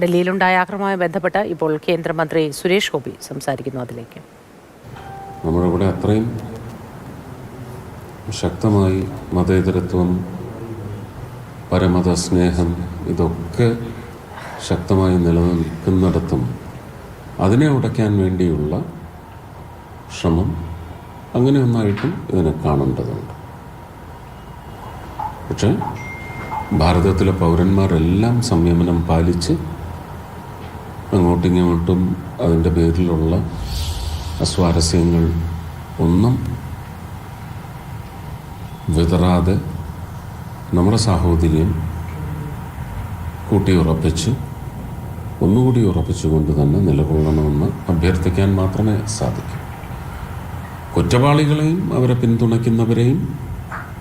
ഡൽഹിയിലുണ്ടായ ആക്രമണവുമായി ബന്ധപ്പെട്ട് ഇപ്പോൾ കേന്ദ്രമന്ത്രി സുരേഷ് ഗോപി സംസാരിക്കുന്നു. അതിലേക്ക് നമ്മളിവിടെ അത്രയും ശക്തമായി മതേതരത്വം, പരമത സ്നേഹം ഇതൊക്കെ ശക്തമായി നിലനിൽക്കുന്നിടത്തും അതിനെ ഉടയ്ക്കാൻ വേണ്ടിയുള്ള ശ്രമം അങ്ങനെ ഒന്നായിട്ടും ഇതിനെ കാണേണ്ടതുണ്ട്. പക്ഷേ ഭാരതത്തിലെ പൗരന്മാരെല്ലാം സംയമനം പാലിച്ച് അങ്ങോട്ടും അതിൻ്റെ പേരിലുള്ള അസ്വാരസ്യങ്ങൾ ഒന്നും വിതറാതെ നമ്മുടെ സാഹോദര്യം കൂട്ടിയുറപ്പിച്ച് ഒന്നുകൂടി ഉറപ്പിച്ചുകൊണ്ട് തന്നെ നിലകൊള്ളണമെന്ന് അഭ്യർത്ഥിക്കാൻ മാത്രമേ സാധിക്കൂ. കുറ്റവാളികളെയും അവരെ പിന്തുണയ്ക്കുന്നവരെയും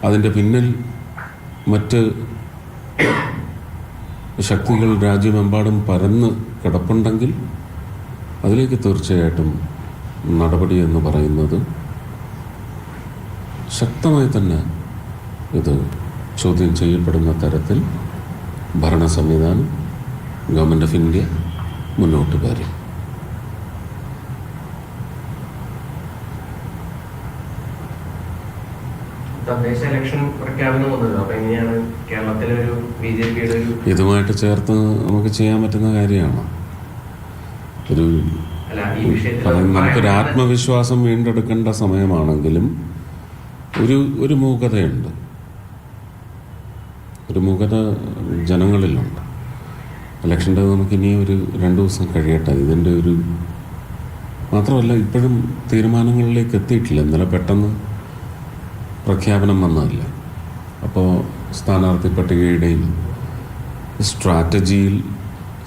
അതിൻ്റെ പിന്നിൽ മറ്റ് ശക്തികൾ രാജ്യമെമ്പാടും പരന്ന് കിടപ്പുണ്ടെങ്കിൽ അതിലേക്ക് തീർച്ചയായിട്ടും നടപടി എന്ന് പറയുന്നത് ശക്തമായി തന്നെ ഇത് ചോദ്യം ചെയ്യപ്പെടുന്ന തരത്തിൽ ഭരണ സംവിധാനം, ഗവൺമെൻറ് ഓഫ് ഇന്ത്യ മുന്നോട്ട് വരും. തദ്ദേശ ഇലക്ഷൻ പ്രഖ്യാപനം വന്നത് അപ്പോൾ എങ്ങനെയാണ് കേരളത്തിലെ ഒരു ബിജെപിയുടെ ഇതുമായിട്ട് ചേർത്ത് നമുക്ക് ചെയ്യാൻ പറ്റുന്ന കാര്യമാണ്. നമുക്കൊരു ആത്മവിശ്വാസം വീണ്ടെടുക്കേണ്ട സമയമാണെങ്കിലും ഒരു മൂകതയുണ്ട്, ഒരു മൂകത ജനങ്ങളിലുണ്ട്. ഇലക്ഷൻ്റെ നമുക്കിനി ഒരു 2 ദിവസം കഴിയട്ടെ. ഇതിൻ്റെ മാത്രമല്ല ഇപ്പോഴും തീരുമാനങ്ങളിലേക്ക് എത്തിയിട്ടില്ല. ഇന്നലെ പെട്ടെന്ന് പ്രഖ്യാപനം വന്നതല്ല. അപ്പോൾ സ്ഥാനാർത്ഥി പട്ടികയുടെയും സ്ട്രാറ്റജിയിൽ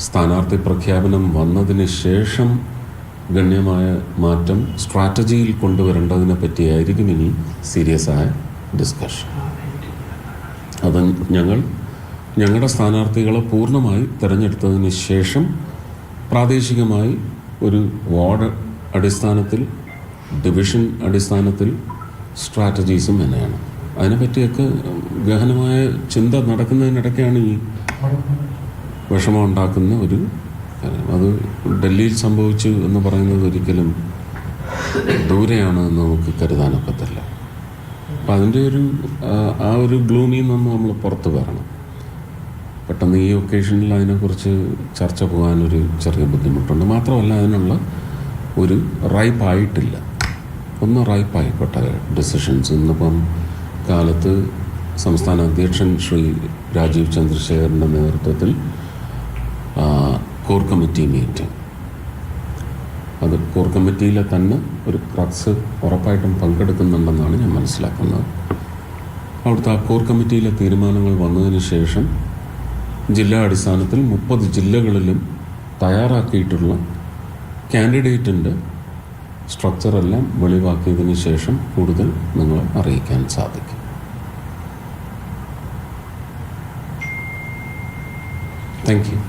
സ്ഥാനാർത്ഥി പ്രഖ്യാപനം വന്നതിന് ശേഷം ഗണ്യമായ മാറ്റം സ്ട്രാറ്റജിയിൽ കൊണ്ടുവരേണ്ടതിനെ പറ്റിയായിരിക്കും ഇനി സീരിയസ് ആയ ഡിസ്കഷൻ. അത് ഞങ്ങളുടെ സ്ഥാനാർത്ഥികളെ പൂർണ്ണമായി തിരഞ്ഞെടുത്തതിന് ശേഷം പ്രാദേശികമായി ഒരു വാർഡ് അടിസ്ഥാനത്തിൽ, ഡിവിഷൻ അടിസ്ഥാനത്തിൽ സ്ട്രാറ്റജീസും തന്നെയാണ്. അതിനെപ്പറ്റിയൊക്കെ ഗഹനമായ ചിന്ത നടക്കുന്നതിനിടയ്ക്കാണ് ഈ വിഷമം ഉണ്ടാക്കുന്ന ഒരു കാര്യം. അത് ഡൽഹിയിൽ സംഭവിച്ചു എന്ന് പറയുന്നത് ഒരിക്കലും ദൂരെയാണ് എന്ന് നമുക്ക് കരുതാനൊക്കത്തില്ല. അപ്പം അതിൻ്റെ ആ ഒരു ഗ്ലൂമിൽ നിന്ന് നമ്മൾ പുറത്ത് വരണം. പെട്ടെന്ന് ഈ ഒക്കേഷനിൽ അതിനെക്കുറിച്ച് ചർച്ച പോകാനൊരു ചെറിയ ബുദ്ധിമുട്ടുണ്ട്. മാത്രമല്ല അതിനുള്ള ഒരു റൈപ്പായിട്ടില്ല. ഒന്ന് റൈപ്പായിക്കോട്ടെ ഡിസിഷൻസ്. ഇന്നിപ്പം കാലത്ത് സംസ്ഥാന അധ്യക്ഷൻ ശ്രീ രാജീവ് ചന്ദ്രശേഖറിൻ്റെ നേതൃത്വത്തിൽ കോർ കമ്മിറ്റി മീറ്റിംഗ്, അത് കോർ കമ്മിറ്റിയിലെ തന്നെ ഒരു ക്രക്സ് ഉറപ്പായിട്ടും പങ്കെടുക്കുന്നുണ്ടെന്നാണ് ഞാൻ മനസ്സിലാക്കുന്നത്. അവിടുത്തെ ആ കോർ കമ്മിറ്റിയിലെ തീരുമാനങ്ങൾ വന്നതിന് ശേഷം ജില്ലാ അടിസ്ഥാനത്തിൽ 30 ജില്ലകളിലും തയ്യാറാക്കിയിട്ടുള്ള കാൻഡിഡേറ്റിൻ്റെ സ്ട്രക്ചറെല്ലാം വെളിവാക്കിയതിന് ശേഷം കൂടുതൽ നിങ്ങളെ അറിയിക്കാൻ സാധിക്കും. Thank you.